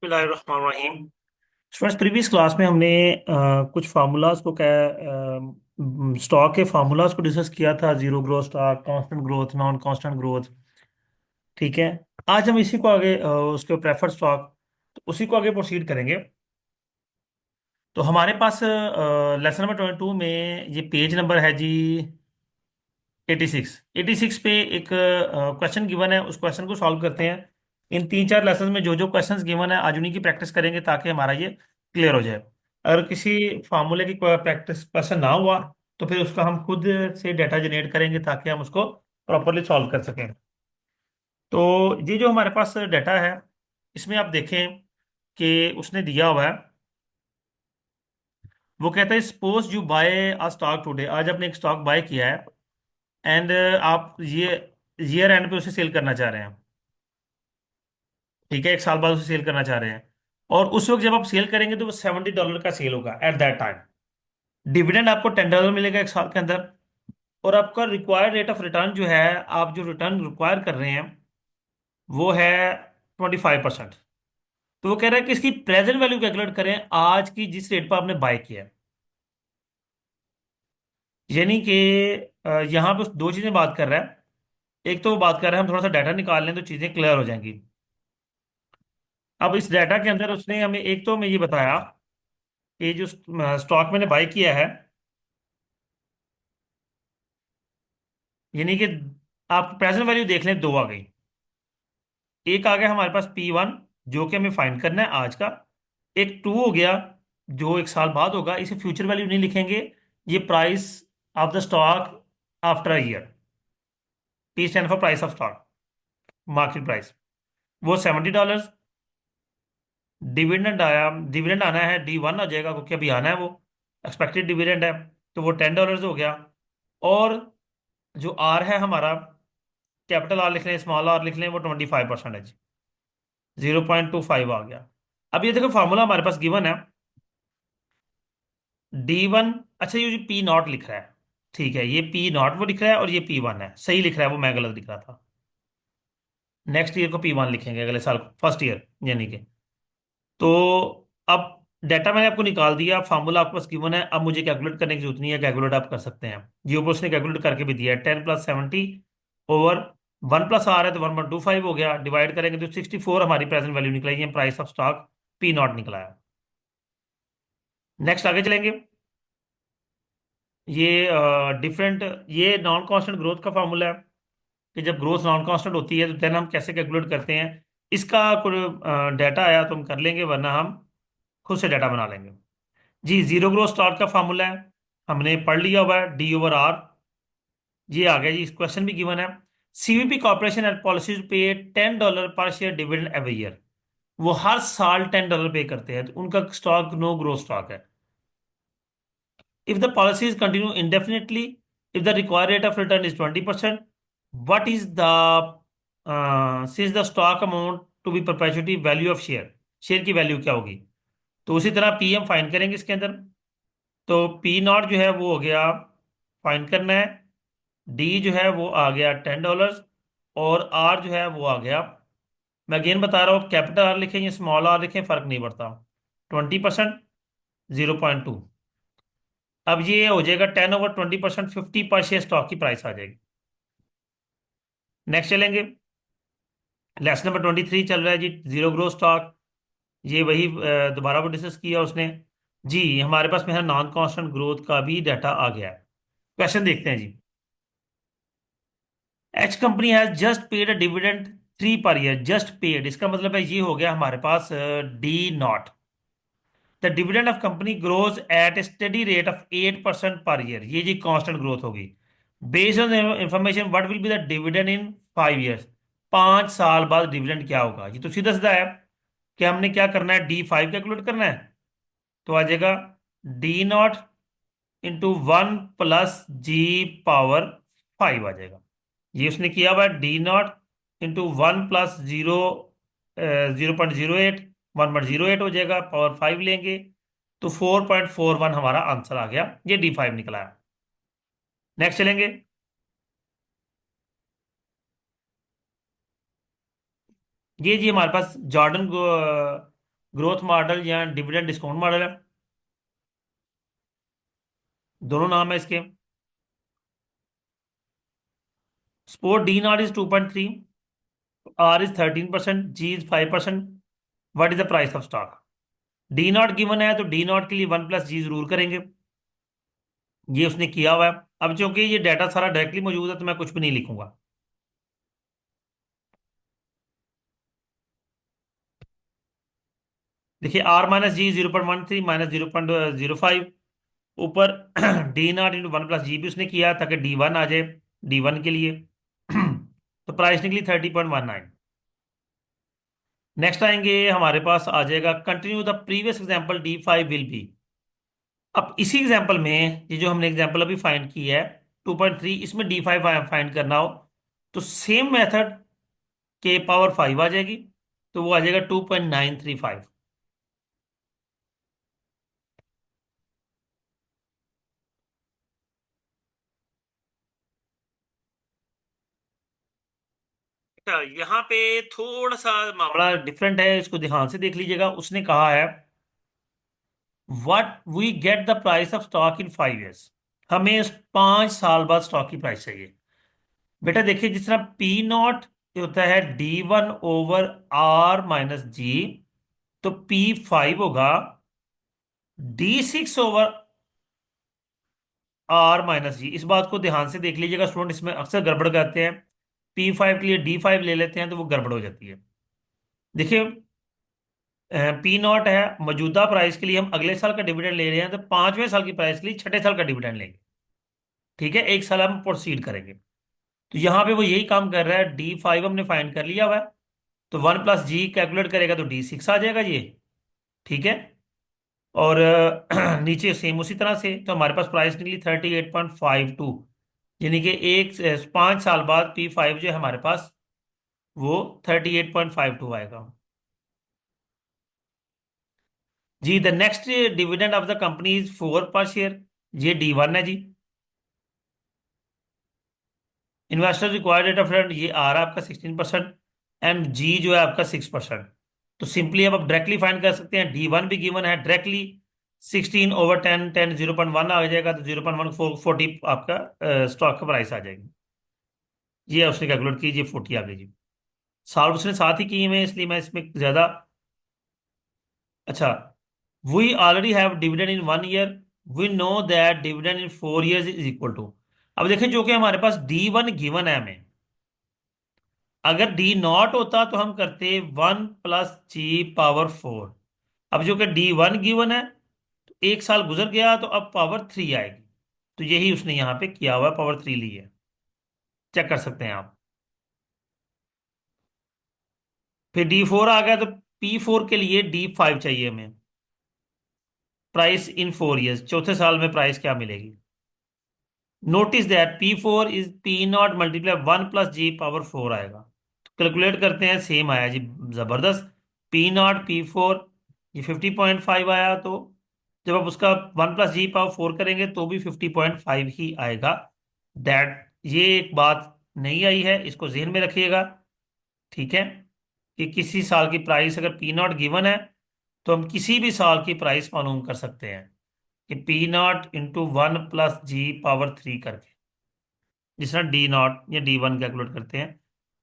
बिस्मिल्लाहिर्रहमानिर्रहीम। First previous class में हमने कुछ फार्मूलाज को क्या स्टॉक के फार्मूलाज को डिस्कस किया था। Zero growth stock, constant growth, non constant growth. ठीक है। आज हम इसी को आगे उसके प्रेफर्ड स्टॉक, तो उसी को आगे प्रोसीड करेंगे। तो हमारे पास लेसन नंबर 22 में ये पेज नंबर है जी 86। 86 पे एक क्वेश्चन गिवन है, उस क्वेश्चन को सॉल्व करते हैं। इन 3-4 लेसन में जो जो क्वेश्चंस गिवन है आज उन्हीं की प्रैक्टिस करेंगे ताकि हमारा ये क्लियर हो जाए। अगर किसी फार्मूले की प्रैक्टिस क्वेश्चन ना हुआ तो फिर उसका हम खुद से डाटा जनरेट करेंगे ताकि हम उसको प्रॉपरली सॉल्व कर सकें। तो ये जो हमारे पास डाटा है, इसमें आप देखें कि उसने दिया हुआ है। वो कहता है suppose you buy a stock today. आज आपने एक स्टॉक बाय किया है एंड आप ये ईयर एंड पे उसे सेल करना चाह रहे हैं। ठीक है, एक साल बाद उसे सेल करना चाह रहे हैं। और उस वक्त जब आप सेल करेंगे तो वो $70 का सेल होगा एट दैट टाइम। डिविडेंड आपको $10 मिलेगा एक साल के अंदर। और आपका रिक्वायर्ड रेट ऑफ रिटर्न जो है, आप जो रिटर्न रिक्वायर कर रहे हैं वो है 25%। तो वो कह रहा है कि इसकी प्रेजेंट वैल्यू कैलकुलेट करें आज की जिस रेट पर आपने बाय किया है। यानी कि यहाँ पे उस दो चीजें बात कर रहा है। एक तो वो बात कर रहा है, हम थोड़ा सा डाटा निकाल लें तो चीजें क्लियर हो जाएंगी। अब इस डाटा के अंदर उसने हमें एक तो हमें ये बताया कि जो स्टॉक मैंने बाय किया है, यानी कि आप प्रेजेंट वैल्यू देख लें, दो आ गई। एक आ गया हमारे पास P1 जो कि हमें फाइंड करना है आज का। एक टू हो गया जो एक साल बाद होगा, इसे फ्यूचर वैल्यू नहीं लिखेंगे। ये price of the stock after a year. P stand for price of stock, market price. वो $70। डिविडेंड आया, डिविडेंड आना है D1 आ जाएगा क्योंकि अभी आना है वो। एक्सपेक्टेड डिविडेंड है, तो वो $10 हो गया। और जो आर है हमारा, कैपिटल आर लिख लें, स्मॉल आर लिख लें, वो 25% है जी। 0.25 आ गया। अब ये देखो फार्मूला हमारे पास गिवन है। D1, अच्छा ये जो P0 लिख रहा है, ठीक है, ये P0 वो लिख रहा है और ये P1 है, सही लिख रहा है, वो मैं गलत लिख रहा था। नेक्स्ट ईयर को P1 लिखेंगे, अगले साल को फर्स्ट ईयर यानी कि। तो अब डाटा मैंने आपको निकाल दिया, फार्मूला आपके पास गिवन है। अब मुझे कैलकुलेट करने की जरूरत नहीं है, कैलकुलेट आप कर सकते हैं। जियो को उसने कैलकुलेट करके भी दिया है। 10 + 70 ओवर 1 + R है तो 1.25 हो गया। डिवाइड करेंगे तो 64 हमारी प्रेजेंट वैल्यू निकलेगी, प्राइस ऑफ स्टॉक P0 निकला है। नेक्स्ट आगे चलेंगे। ये डिफरेंट, ये नॉन कांस्टेंट ग्रोथ का फार्मूला है कि जब ग्रोथ नॉन कांस्टेंट होती है तो देन हम कैसे कैलकुलेट करते हैं। इसका कोई डाटा आया तो हम कर लेंगे, वरना हम खुद से डाटा बना लेंगे। जी, जीरो ग्रोथ स्टॉक का फार्मूला है, हमने पढ़ लिया हुआ है, D/R। ये आ गया जी, इस क्वेश्चन भी गिवन है। सीवीपी कॉर्पोरेशन एट पॉलिसी पे $10 पर शेयर डिविडेंड एवरी ईयर। वो हर साल $10 पे करते हैं, तो उनका स्टॉक नो ग्रोथ स्टॉक है। If the policies continue indefinitely, if the required rate of return is 20%, what is the since the stock amount to be perpetuity value of share, share की value क्या होगी। तो उसी तरह P हम find करेंगे इसके अंदर। तो P0 जो है वो हो गया, फाइंड करना है। डी जो है वो आ गया $10, और आर जो है वो आ गया, मैं अगेन बता रहा हूँ, कैपिटल आर लिखें या स्मॉल आर लिखें फर्क नहीं पड़ता। 20%, 0.2। अब ये हो जाएगा 10/20%, 50 पर शेयर स्टॉक की प्राइस आ जाएगी। नेक्स्ट चलेंगे। लेसन नंबर 23 चल रहा है जी, जीरो ग्रोथ स्टॉक। ये वही दोबारा वो डिस्कस किया उसने। जी, हमारे पास में है नॉन कांस्टेंट ग्रोथ का भी डाटा आ गया है। क्वेश्चन देखते हैं जी। H company has just paid a dividend 3 per year. Just paid इसका मतलब है ये हो गया हमारे पास D0। The dividend of company grows at a steady rate of 8% per year. ये जी कांस्टेंट ग्रोथ होगी। Based on information what will be the dividend in 5 years. 5 साल बाद डिविडेंड क्या होगा। ये तो सीधा सीधा है कि हमने क्या करना है, D5 कैलकुलेट करना है। तो आ जाएगा D0 × 1 + G⁻⁵ आ जाएगा। ये उसने किया हुआ D0 × 1 + 0, 0.08, 1.08 हो जाएगा, पावर 5 लेंगे तो 4.41 हमारा आंसर आ गया। ये D5 निकला है। नेक्स्ट चलेंगे। ये जी हमारे पास जॉर्डन ग्रोथ मॉडल या डिविडेंड डिस्काउंट मॉडल है, दोनों नाम है इसके। Suppose D naught is 2.3, R is 13%, G is 5%। What is the price of stock? D naught given है तो डी नॉट के लिए 1 + जी जरूर करेंगे, ये उसने किया हुआ है। अब चूंकि ये डाटा सारा डायरेक्टली मौजूद है तो मैं कुछ भी नहीं लिखूंगा। देखिए R - जी 0.13 -0.05, ऊपर डी नॉट इंटू 1 + जी भी उसने किया ताकि D1 आ जाए, D1 के लिए। तो प्राइस निकली 30.19। नेक्स्ट आएंगे, हमारे पास आ जाएगा continue the previous example D5 will be. अब इसी एग्जांपल में, ये जो हमने एग्जांपल अभी फाइंड की है 2.3, इसमें D5 फाइंड करना हो तो सेम मेथड के पावर 5 आ जाएगी, तो वो आ जाएगा 2.935। अच्छा, यहाँ पे थोड़ा सा मामला डिफरेंट है, इसको ध्यान से देख लीजिएगा। उसने कहा है what we get the price of stock in 5 years. हमें 5 साल बाद स्टॉक की प्राइस चाहिए। बेटा देखिए, जिस तरह P0 होता है D1/R - जी, तो P5 होगा D6/R - जी। इस बात को ध्यान से देख लीजिएगा स्टूडेंट, इसमें अक्सर गड़बड़ करते हैं। P5 के लिए D5 ले लेते हैं तो वो गड़बड़ हो जाती है। देखिए, P0 है मौजूदा प्राइस के लिए, हम अगले साल का डिविडेंड ले रहे हैं तो 5वें साल की प्राइस के लिए छठे साल का डिविडेंड लेंगे। ठीक है, एक साल हम प्रोसीड करेंगे। तो यहाँ पे वो यही काम कर रहा है। D5 हमने फाइंड कर लिया हुआ है, तो 1 + जी कैलकुलेट करेगा तो D6 आ जाएगा ये। ठीक है, और नीचे सेम उसी तरह से, तो हमारे पास प्राइस निकली 38.52, यानी कि 5 साल बाद P5 जो है हमारे पास वो 38.52 आएगा। जी, the next dividend of the company is 4 per share, ये D1 है जी। Investor required rate of return ये आ रहा है आपका 16%, एंड जी जो है आपका 6%। तो सिंपली अब आप डायरेक्टली फाइंड कर सकते हैं, D1 भी गिवन है डायरेक्टली। 16/10, 10 0.1 आ जाएगा, तो 0.140 आपका स्टॉक का प्राइस आ जाएगी। ये उसने कैलकुलेट कीजिए, 40 आ गई जी। सॉल्व उसने साथ ही किए हुए हैं, इसलिए मैं इसमें ज्यादा। अच्छा, we already have dividend in 1 year, we know that dividend in 4 years is equal to. अब देखें, जो कि हमारे पास D1 गिवन है हमें, अगर D0 होता तो हम करते 1 + G⁴। अब जो कि D1 गिवन है, तो एक साल गुजर गया तो अब पावर 3 आएगी, तो यही उसने यहाँ पे किया हुआ है, पावर 3 ली है। चेक कर सकते हैं आप। फिर D4 आ गया, तो P4 के लिए D5 चाहिए हमें, प्राइस इन 4 ईयर्स, चौथे साल में प्राइस क्या मिलेगी। Notice that P4 is P0 multiply 1 + G⁴ आएगा। तो कैलकुलेट करते हैं, सेम आया जी, जबरदस्त। P0 P4 ये 50.5 आया, तो जब आप उसका 1 + G⁴ करेंगे तो भी 50.5 ही आएगा। दैट ये एक बात नहीं आई है, इसको जहन में रखिएगा। ठीक है, कि किसी साल की प्राइस अगर P0 गिवन है तो हम किसी भी साल की प्राइस मालूम कर सकते हैं कि P0 × 1 + G⁴ करके, जिस तरह D0 या D1 कैलकुलेट करते हैं,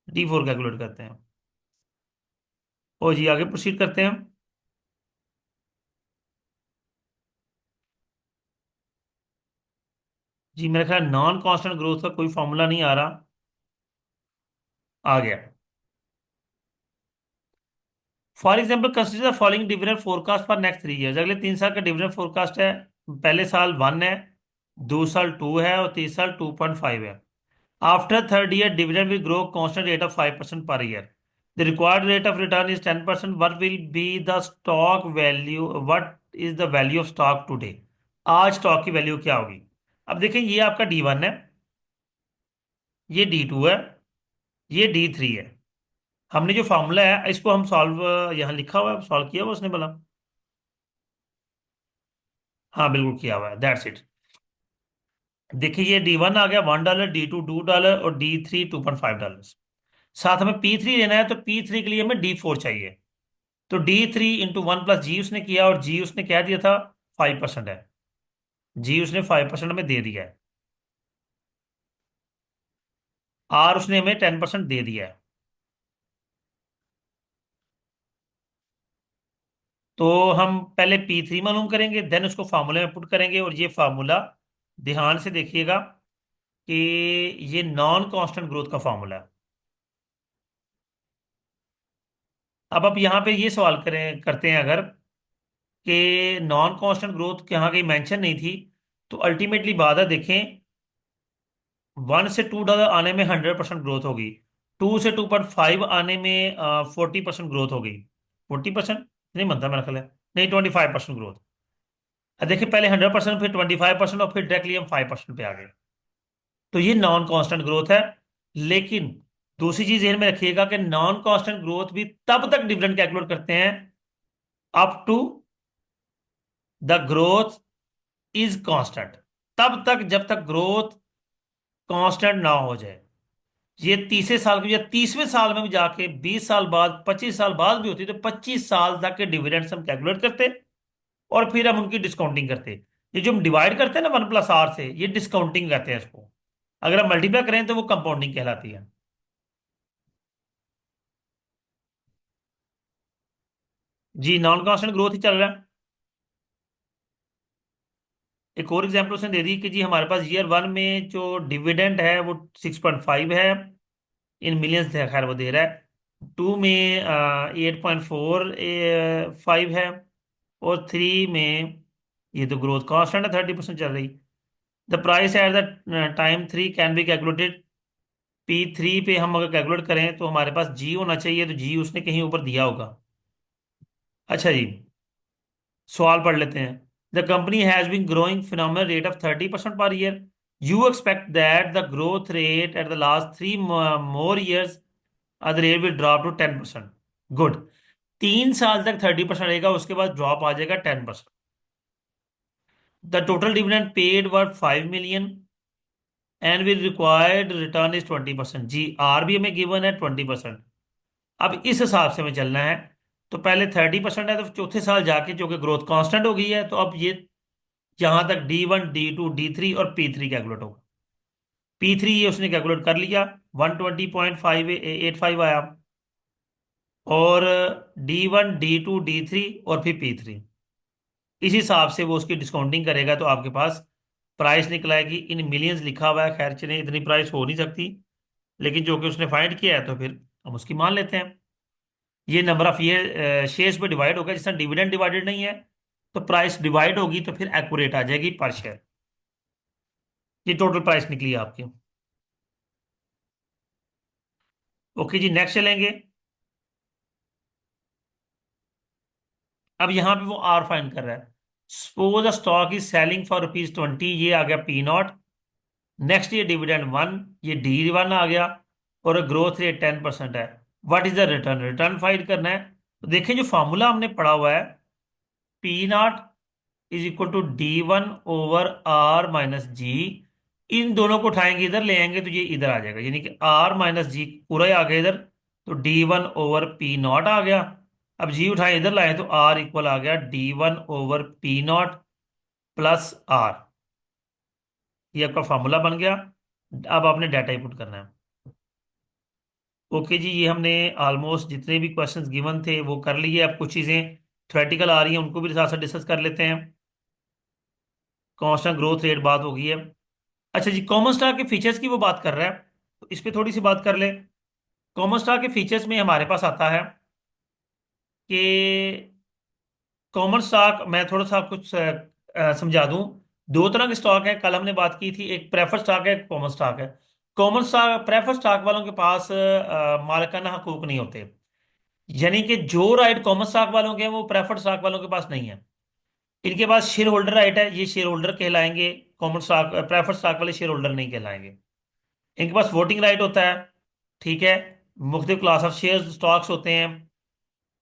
D4 कैलकुलेट करते हैं। और जी आगे प्रोसीड करते हैं। जी मेरा ख्याल नॉन कांस्टेंट ग्रोथ का कोई फॉर्मूला नहीं आ रहा। आ गया। For example consider the following dividend forecast for next 3 years. अगले 3 साल का डिविडेंड फोरकास्ट है। पहले साल 1 है, दूसरे साल 2 है, और तीसरे साल 2.5 है। After third year dividend will grow constant rate of 5% per year. The required rate of return is 10%। What will be the stock value, what is the value of stock today. आज स्टॉक की value क्या होगी। अब देखें, ये आपका D1 है, ये D2 है, ये D3 है। हमने जो फॉर्मूला है इसको हम सॉल्व, यहाँ लिखा हुआ है, सॉल्व किया हुआ उसने बोला। हाँ बिल्कुल किया हुआ है, दैट्स इट। देखिए, ये D1 आ गया $1, D2 $2 और D3 $2.5। साथ हमें P3 लेना है, तो P3 के लिए हमें D4 चाहिए। तो D3 × 1 + G उसने किया, और जी उसने क्या दिया था, 5% है। जी उसने 5% में दे दिया है। आर उसने हमें 10% दे दिया है। तो हम पहले P3 मालूम करेंगे, देन उसको फार्मूले में पुट करेंगे, और ये फार्मूला ध्यान से देखिएगा कि ये नॉन कांस्टेंट ग्रोथ का फार्मूला है। अब आप यहाँ पे ये सवाल करें करते हैं अगर, कि नॉन कांस्टेंट ग्रोथ यहाँ कहीं मेंशन नहीं थी, तो अल्टीमेटली बात है, देखें 1 से 2 डॉलर आने में 100% ग्रोथ होगी, 2 से 2.5 आने में 40% ग्रोथ होगी। 40% नहीं बनता मेरा ख्याल है, नहीं 25% ग्रोथ। देखिए पहले 100%, फिर 25%, और फिर डायरेक्टली हम 5% पे आ गए। तो ये नॉन कांस्टेंट ग्रोथ है। लेकिन दूसरी चीज ध्यान में रखिएगा कि नॉन कांस्टेंट ग्रोथ भी तब तक डिविडेंड कैलकुलेट करते हैं up to the growth is constant, तब तक जब तक ग्रोथ कांस्टेंट ना हो जाए। ये तीसरे साल के या 30वें साल में भी जाके 20 साल बाद, 25 साल बाद भी होती है, तो 25 साल तक के डिविडेंड्स हम कैलकुलेट करते, और फिर हम उनकी डिस्काउंटिंग करते। ये जो हम डिवाइड करते हैं ना 1 + R से, ये डिस्काउंटिंग कहते हैं इसको। अगर हम मल्टीप्लाई करें तो वो कंपाउंडिंग कहलाती है। जी नॉन कांस्टेंट ग्रोथ ही चल रहा है। एक और एग्जांपल उसने दे दी कि जी हमारे पास ईयर 1 में जो डिविडेंड है वो 6.5 है, इन मिलियंस है, खैर वो दे रहा है। 2 में 8.45 है, और 3 में, ये तो ग्रोथ कांस्टेंट है, 30% चल रही। The price at the time 3 can be calculated. P3 पे हम अगर कैलकुलेट करें तो हमारे पास जी होना चाहिए, तो जी उसने कहीं ऊपर दिया होगा। अच्छा जी, सवाल पढ़ लेते हैं। The company has been growing phenomenal rate of 30% per year. You expect that the growth rate at the last 3 more years the rate will drop to 10%। Good. 3 साल तक 30% रहेगा, उसके बाद ड्रॉप आ जाएगा 10%। The total dividend paid were 5 million and will required return is 20%। G R भी हमें given है 20%। अब इस हिसाब से हमें चलना है। तो पहले 30% है, तो चौथे साल जाके जो कि ग्रोथ कांस्टेंट हो गई है, तो अब ये यहां तक D1 D2 D3 और P3 कैलकुलेट होगा। P3 ये उसने कैलकुलेट कर लिया, 120.585 आया। और D1 D2 D3 और फिर P3, इस हिसाब से वो उसकी डिस्काउंटिंग करेगा, तो आपके पास प्राइस निकल आएगी। इन मिलियंस लिखा हुआ है, खैर चलिए इतनी प्राइस हो नहीं सकती, लेकिन जो कि उसने फाइंड किया है तो फिर हम उसकी मान लेते हैं। ये नंबर ऑफ ईयर शेयर्स पे डिवाइड होगा, जिस तरह डिविडेंड डिवाइडेड नहीं है, तो प्राइस डिवाइड होगी, तो फिर एक्यूरेट आ जाएगी पर शेयर। ये टोटल प्राइस निकली है आपकी। ओके जी, नेक्स्ट चलेंगे। अब यहाँ पे वो आर फाइंड कर रहा है। Suppose stock is selling for ₹20, ये आ गया P0। नेक्स्ट ये डिविडेंड 1, ये D1 आ गया, और ग्रोथ रेट 10% है। What is the return, return find करना है। तो देखें जो फॉर्मूला हमने पढ़ा हुआ है, P0 = D1/R - G। इन दोनों को उठाएंगे, इधर ले आएंगे, तो ये इधर आ जाएगा, यानी कि R - G पूरा ही आ गया इधर। तो D1/P0 आ गया। अब जी उठाए इधर लाए, तो R इक्वल आ गया D1/P0 + R। ये आपका फॉर्मूला बन गया। अब आपने डाटा इनपुट करना है। ओके जी, ये हमने ऑलमोस्ट जितने भी क्वेश्चंस गिवन थे वो कर लिए। अब कुछ चीज़ें थ्योरेटिकल आ रही हैं, उनको भी साथ साथ डिस्कस कर लेते हैं। कांस्टेंट ग्रोथ रेट बात हो गई है। अच्छा जी, कॉमन स्टॉक के फीचर्स की वो बात कर रहा है, तो इस पे थोड़ी सी बात कर ले। कॉमन स्टॉक के फीचर्स में हमारे पास आता है कि कॉमन स्टॉक, मैं थोड़ा सा कुछ समझा दूं। दो तरह के स्टॉक है, कल हमने बात की थी, एक प्रेफर स्टॉक है, एक कॉमन स्टॉक है। कॉमन स्टॉक, प्रेफर स्टॉक वालों के पास मालिकाना हकूक नहीं होते, यानी कि जो राइट कॉमन स्टॉक वालों के हैं वो प्रेफर्ड स्टॉक वालों के पास नहीं है। इनके पास शेयर होल्डर राइट है, ये शेयर होल्डर कहलाएंगे। कॉमन स्टॉक प्रेफर्ड स्टॉक वाले शेयर होल्डर नहीं कहलाएंगे। इनके पास वोटिंग राइट होता है, ठीक है। मुख्तलिफ क्लास ऑफ शेयर स्टॉक्स होते हैं,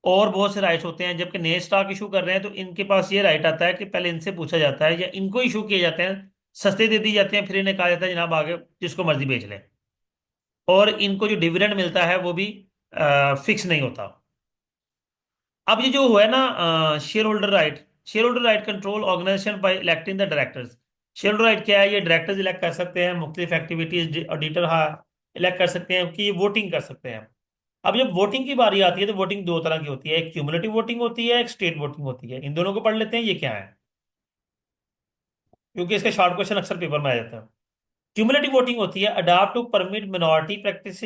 और बहुत से राइट्स होते हैं। जबकि नए स्टॉक इशू कर रहे हैं, तो इनके पास ये राइट आता है कि पहले इनसे पूछा जाता है, या इनको इशू किए जाते हैं, सस्ते दे दी जाते हैं, फिर इन्हें कहा जाता है जनाब आगे जिसको मर्जी बेच लें। और इनको जो डिविडेंड मिलता है वो भी फिक्स नहीं होता। अब ये जो हुआ है ना shareholder right control organisation by electing the directors. Shareholder right क्या है? ये डायरेक्टर्स इलेक्ट कर सकते हैं, मुख्तलिफ एक्टिविटीज ऑडिटर हाँ इलेक्ट कर सकते हैं, कि ये वोटिंग कर सकते हैं। अब जब वोटिंग की बारी आती है तो वोटिंग दो तरह की होती है, एक क्यूमुलेटिव वोटिंग होती है, एक स्टेट वोटिंग होती है। इन दोनों को पढ़ लेते हैं, ये क्या है, क्योंकि इसका शॉर्ट क्वेश्चन अक्सर पेपर में आ जाता है। क्यूमुलेटिव वोटिंग होती है adopt to permit minority practice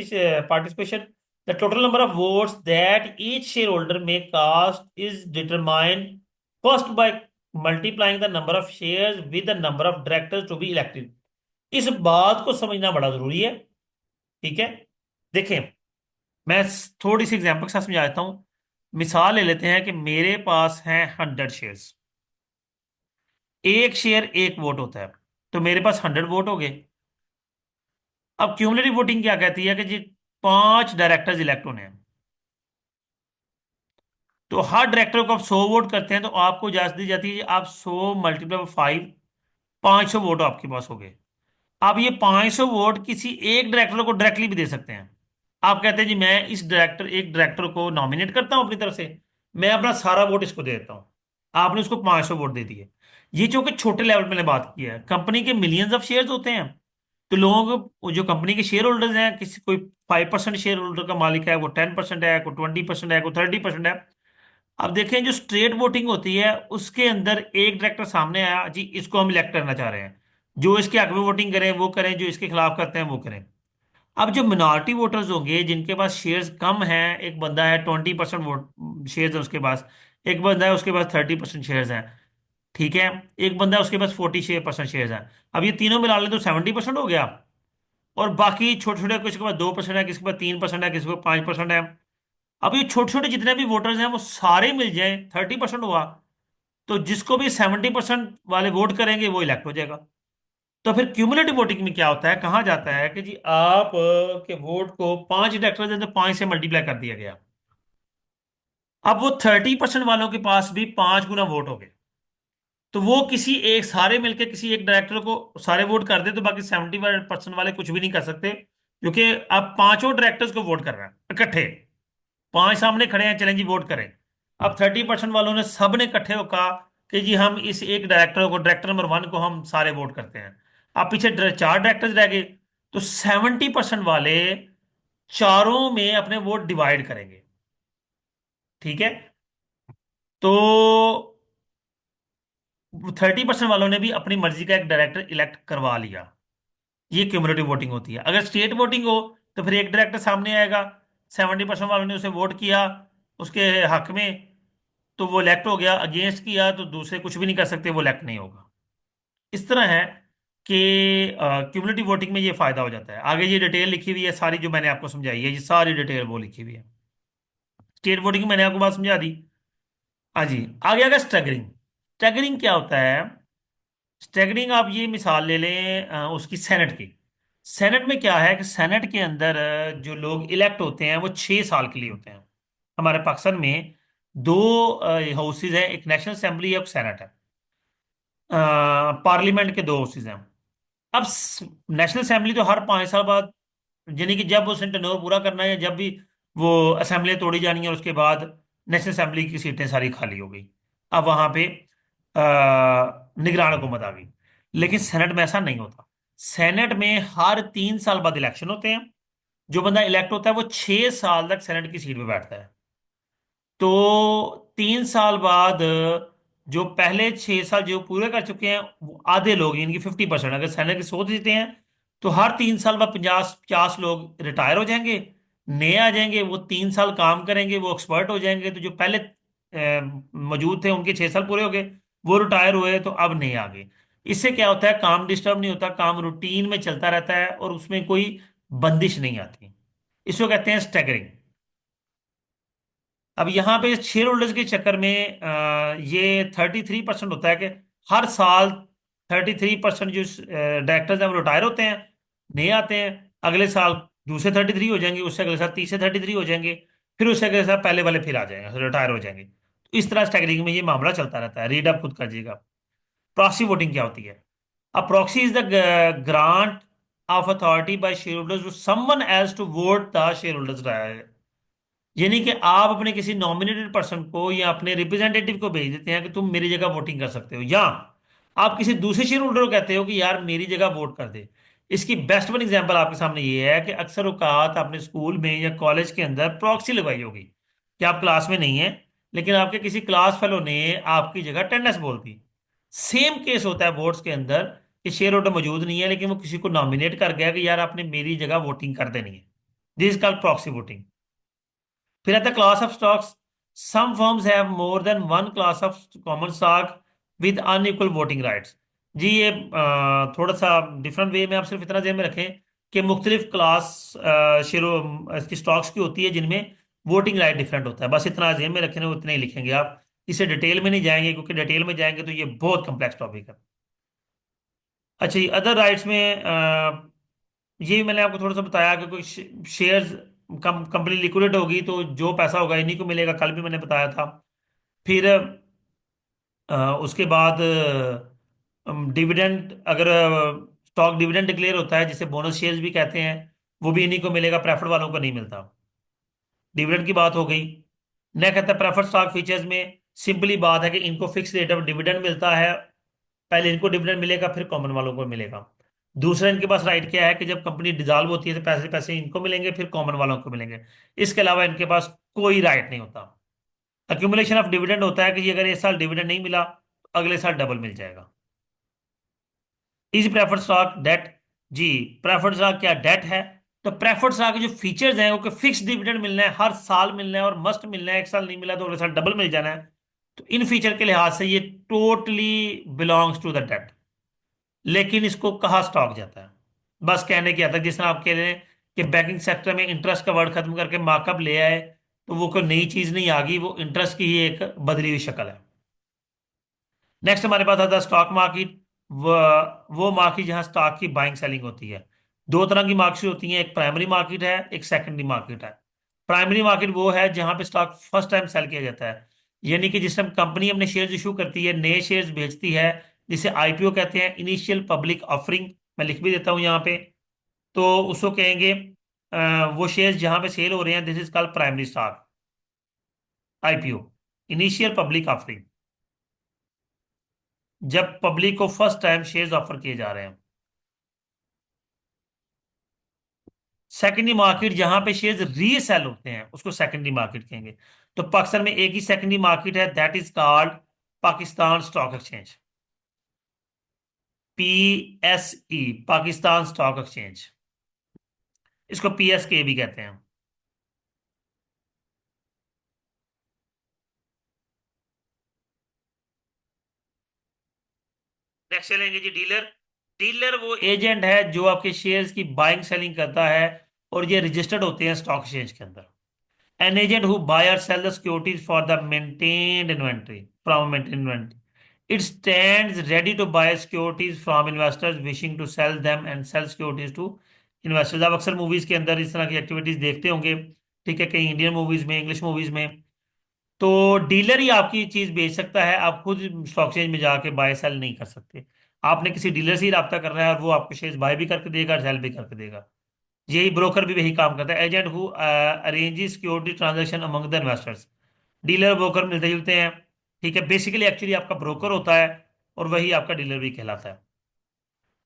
participation. The total number of votes that each share holder may cast is determined first by multiplying the number of shares with the number of directors to be elected. इस बात को समझना बड़ा जरूरी है। ठीक है, देखें, मैं थोड़ी सी एग्जांपल के साथ समझा देता हूं। मिसाल ले लेते हैं कि मेरे पास हैं 100 शेयर्स। एक शेयर एक वोट होता है, तो मेरे पास 100 वोट हो गए। अब क्यूमुलेटिव वोटिंग क्या कहती है कि जी 5 डायरेक्टर्स इलेक्ट होने हैं, तो हर डायरेक्टर को आप 100 वोट करते हैं, तो आपको इजाजत दी जाती है कि आप 100 × 5, 500 वोट आपके पास हो गए। आप ये 500 वोट किसी एक डायरेक्टर को डायरेक्टली भी दे सकते हैं। आप कहते हैं जी मैं एक डायरेक्टर को नॉमिनेट करता हूं अपनी तरफ से, मैं अपना सारा वोट इसको दे देता हूं। आपने उसको 500 वोट दे दिए। ये जो कि छोटे लेवल पे मैंने बात की है, कंपनी के मिलियंस ऑफ शेयर्स होते हैं, तो लोग जो कंपनी के शेयर होल्डर्स हैं, किसी कोई 5% शेयर होल्डर का मालिक है, वो 10% है, कोई 20% है, कोई 30% है। अब देखें, जो स्ट्रेट वोटिंग होती है उसके अंदर एक डायरेक्टर सामने आया जी, इसको हम इलेक्ट करना चाह रहे हैं, जो इसके हक में वोटिंग करें वो करें, जो इसके खिलाफ करते हैं वो करें। अब जो मिनॉरिटी वोटर्स होंगे जिनके पास शेयर्स कम हैं, एक बंदा है 20% वोट शेयर्स है उसके पास, एक बंदा है उसके पास 30% शेयर्स हैं, ठीक है, एक बंदा है उसके पास 46% शेयर्स हैं। अब ये तीनों मिला ले तो 70% हो गया। और बाकी छोटे छोटे, किसी के पास 2% है, किसी के पास 3% है, किसी को 5% है। अब ये छोटे छोटे जितने भी वोटर्स हैं वो सारे मिल जाए, 30% हुआ, तो जिसको भी 70% वाले वोट करेंगे वो इलेक्ट हो जाएगा। तो फिर क्यूमुलेटिव वोटिंग में क्या होता है, कहा जाता है कि जी आप के वोट को 5 डायरेक्टर हैं तो 5 से मल्टीप्लाई कर दिया गया। अब वो 30% वालों के पास भी 5 गुना वोट हो गए, तो वो किसी एक सारे मिलके किसी एक डायरेक्टर को सारे वोट कर दे, तो बाकी 70% वाले कुछ भी नहीं कर सकते, क्योंकि अब पांचों डायरेक्टर्स को वोट कर रहे हैं इकट्ठे। 5 सामने खड़े हैं, चलें जी वोट करें। अब 30% वालों ने सब ने इकट्ठे होकर कहा कि जी हम इस एक डायरेक्टर को, डायरेक्टर नंबर 1 को हम सारे वोट करते हैं। अब पीछे 4 डायरेक्टर्स रह गए, तो 70% वाले चारों में अपने वोट डिवाइड करेंगे। ठीक है, तो 30% वालों ने भी अपनी मर्जी का एक डायरेक्टर इलेक्ट करवा लिया। ये क्यूमुलेटिव वोटिंग होती है। अगर स्टेट वोटिंग हो तो फिर एक डायरेक्टर सामने आएगा, 70% वालों ने उसे वोट किया उसके हक में, तो वो इलेक्ट हो गया। अगेंस्ट किया तो दूसरे कुछ भी नहीं कर सकते, वो इलेक्ट नहीं होगा। इस तरह है कि क्यूमुलेटिव वोटिंग में ये फायदा हो जाता है। आगे ये डिटेल लिखी हुई है सारी, जो मैंने आपको समझाई है, ये सारी डिटेल वो लिखी हुई है। स्टेट वोटिंग मैंने आपको बात समझा दी। हाँ जी, आगे आगे स्टैगरिंग। स्टैगरिंग क्या होता है? स्टैगरिंग आप ये मिसाल ले लें उसकी सेनेट की। सेनेट में क्या है कि सेनेट के अंदर जो लोग इलेक्ट होते हैं वो 6 साल के लिए होते हैं। हमारे पाकिस्तान में दो हाउसेज हैं, एक नेशनल असेंबली है, एक सेनेट है। पार्लियामेंट के दो हाउसेज हैं। अब नेशनल असेंबली तो हर 5 साल बाद, यानी कि जब उसने टर्नओवर पूरा करना है, जब भी वो असेंबलियां तोड़ी जानी है, उसके बाद नेशनल असेंबली की सीटें सारी खाली हो गई। अब वहां पे निगरान हुकूमत आ गई। लेकिन सेनेट में ऐसा नहीं होता। सेनेट में हर 3 साल बाद इलेक्शन होते हैं। जो बंदा इलेक्ट होता है वो 6 साल तक सेनेट की सीट पे बैठता है। तो 3 साल बाद जो पहले 6 साल जो पूरे कर चुके हैं, वो आधे लोग, यानी कि 50%, अगर सेनेट की 100 जीते हैं तो हर 3 साल बाद 50 50 लोग रिटायर हो जाएंगे, नए आ जाएंगे, वो 3 साल काम करेंगे, वो एक्सपर्ट हो जाएंगे। तो जो पहले मौजूद थे उनके 6 साल पूरे हो गए, वो रिटायर हुए, तो अब नए आ गए। इससे क्या होता है, काम डिस्टर्ब नहीं होता, काम रूटीन में चलता रहता है और उसमें कोई बंदिश नहीं आती। इसको कहते हैं स्टैगरिंग। अब यहाँ पे शेयर होल्डर्स के चक्कर में ये 33% होता है कि हर साल 33% जो डायरेक्टर्स हैं वो रिटायर होते हैं, नए आते हैं। अगले साल दूसरे 33 हो जाएंगे, उससे अगले साल तीसरे 33 हो जाएंगे, फिर उससे अगले साल पहले वाले फिर आ जाएंगे, रिटायर हो जाएंगे। तो इस तरह स्टैगरिंग में ये मामला चलता रहता है। रीड आप खुद करिएगा। प्रॉक्सी वोटिंग क्या होती है? अब proxy is the grant of authority by shareholders to someone else to vote the shareholders. यानी कि आप अपने किसी नॉमिनेटेड पर्सन को या अपने रिप्रेजेंटेटिव को भेज देते हैं कि तुम मेरी जगह वोटिंग कर सकते हो, या आप किसी दूसरे शेयर होल्डर को कहते हो कि यार मेरी जगह वोट कर दे। इसकी बेस्ट वन एग्जांपल आपके सामने ये है कि अक्सर औकात आपने स्कूल में या कॉलेज के अंदर प्रॉक्सी लगवाई होगी कि आप क्लास में नहीं है, लेकिन आपके किसी क्लास फेलो ने आपकी जगह अटेंडेंस बोल दी। सेम केस होता है वोट्स के अंदर कि शेयर होल्डर मौजूद नहीं है, लेकिन वो किसी को नॉमिनेट कर गया कि यार आपने मेरी जगह वोटिंग कर देनी है। This is called proxy voting. फिर आता है class of stocks. Some firms have more than one class of common stock with unequal voting rights. जी ये थोड़ा सा डिफरेंट वे में आप सिर्फ इतना ध्यान में रखें कि मुख्तलिफ क्लास शेयरों इसकी स्टॉक्स की होती है जिनमें वोटिंग राइट डिफरेंट होता है। बस इतना ध्यान में रखें, वो इतना ही लिखेंगे आप। इसे डिटेल में नहीं जाएंगे क्योंकि डिटेल में जाएंगे तो ये बहुत कम्प्लेक्स टॉपिक है। अच्छा, ये अदर राइट्स में ये मैंने आपको थोड़ा सा बताया कि कोई शेयर्स कंपनी लिक्विडेट होगी तो जो पैसा होगा इन्हीं को मिलेगा, कल भी मैंने बताया था। फिर उसके बाद डिविडेंड, अगर स्टॉक डिविडेंड डिक्लेयर होता है जिसे बोनस शेयर्स भी कहते हैं, वो भी इन्हीं को मिलेगा, प्रेफर्ड वालों को नहीं मिलता। डिविडेंड की बात हो गई। न कहता है प्रेफर्ड स्टॉक फीचर्स में सिंपली बात है कि इनको फिक्स रेट ऑफ डिविडेंड मिलता है। पहले इनको डिविडेंड मिलेगा फिर कॉमन वालों को मिलेगा। दूसरा इनके पास राइट क्या है कि जब कंपनी डिसॉल्व होती है तो पैसे पैसे इनको मिलेंगे फिर कॉमन वालों को मिलेंगे। इसके अलावा इनके पास कोई राइट नहीं होता। अक्यूमुलेशन ऑफ डिविडेंड होता है कि ये अगर इस साल डिविडेंड नहीं मिला तो अगले साल डबल मिल जाएगा। Is preferred stock debt? जी, प्रेफर्ड स्टॉक क्या डेट है? तो प्रेफर्ड स्टॉक के जो फीचर्स हैं वो कि फिक्स डिविडेंड मिलना है, हर साल मिलना है और मस्ट मिलना है, एक साल नहीं मिला तो अगले साल डबल मिल जाना है। तो इन फीचर के लिहाज से ये totally belongs to the debt. लेकिन इसको कहाँ स्टॉक जाता है? बस कहने की आता है, जिस तरह आप कह रहे हैं कि बैंकिंग सेक्टर में इंटरेस्ट का वर्ड खत्म करके मार्कअप ले आए, तो वो कोई नई चीज नहीं आ गई, वो इंटरेस्ट की ही एक बदली हुई शक्ल है। नेक्स्ट हमारे पास आता है स्टॉक मार्केट। वो मार्केट जहां स्टॉक की बाइंग सेलिंग होती है। दो तरह की मार्केट होती हैं, एक प्राइमरी मार्केट है, एक सेकेंडरी मार्केट है। प्राइमरी मार्केट वो है जहां पे स्टॉक फर्स्ट टाइम सेल किया जाता है, यानी कि जिस टाइम कंपनी अपने शेयर्स इशू करती है, नए शेयर्स बेचती है, जिसे आईपीओ कहते हैं, इनिशियल पब्लिक ऑफरिंग। मैं लिख भी देता हूं यहाँ पे। तो उसको कहेंगे वो शेयर्स जहां पे सेल हो रहे हैं, this is called primary stock, IPO, initial public offering, जब पब्लिक को फर्स्ट टाइम शेयर्स ऑफर किए जा रहे हैं। सेकेंडरी मार्केट जहां पे शेयर्स रीसेल होते हैं उसको सेकेंडरी मार्केट कहेंगे। तो पाकिस्तान में एक ही सेकेंडरी मार्केट है, that is called Pakistan stock exchange, PSE, Pakistan stock exchange. इसको पीएसके भी कहते हैं। नेक्स्ट चलेंगे जी, डीलर। डीलर वो एजेंट है जो आपके शेयर्स की बाइंग सेलिंग करता है, और ये रजिस्टर्ड होते हैं स्टॉक एक्सचेंज के अंदर। An agent who buy or sell the securities for the maintained inventory from maintained inventory. It stands ready to buy securities from investors wishing to sell them and sell securities to investors. आप अक्सर movies के अंदर इस तरह की activities देखते होंगे, ठीक है, कहीं इंडियन मूवीज में, इंग्लिश मूवीज में। तो डीलर ही आपकी चीज बेच सकता है, आप खुद स्टॉक एक्सचेंज में जाके बाय सेल नहीं कर सकते। आपने किसी डीलर से ही रब्ता करना है और वो आपको शेयर बाय भी करके देगा, सेल भी करके देगा। यही ब्रोकर भी वही काम करता है, agent who arrange security transaction among the investors. Dealer broker मिलते जुलते हैं, ठीक है, बेसिकली एक्चुअली आपका ब्रोकर होता है और वही आपका डीलर भी कहलाता है।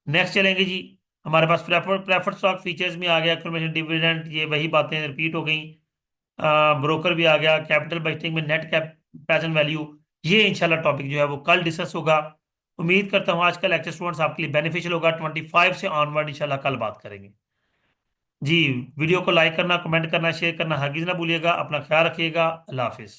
नेक्स्ट चलेंगे जी, हमारे पास प्रेफर्ड स्टॉक फीचर्स में आ गया, एक्यूमुलेशन डिविडेंड, ये वही बातें रिपीट हो गई। ब्रोकर भी आ गया, कैपिटल बजटिंग में नेट कैप प्रेजेंट वैल्यू। ये इंशाल्लाह टॉपिक जो है वो कल डिस्कस होगा। उम्मीद करता हूँ आज का लेक्चर स्टूडेंट्स आपके लिए बेनिफिशियल होगा। 25 से ऑनवर्ड इंशाल्लाह कल बात करेंगे जी। वीडियो को लाइक करना, कमेंट करना, शेयर करना हरगिज ना भूलिएगा। अपना ख्याल रखिएगा। अल्लाह हाफिज।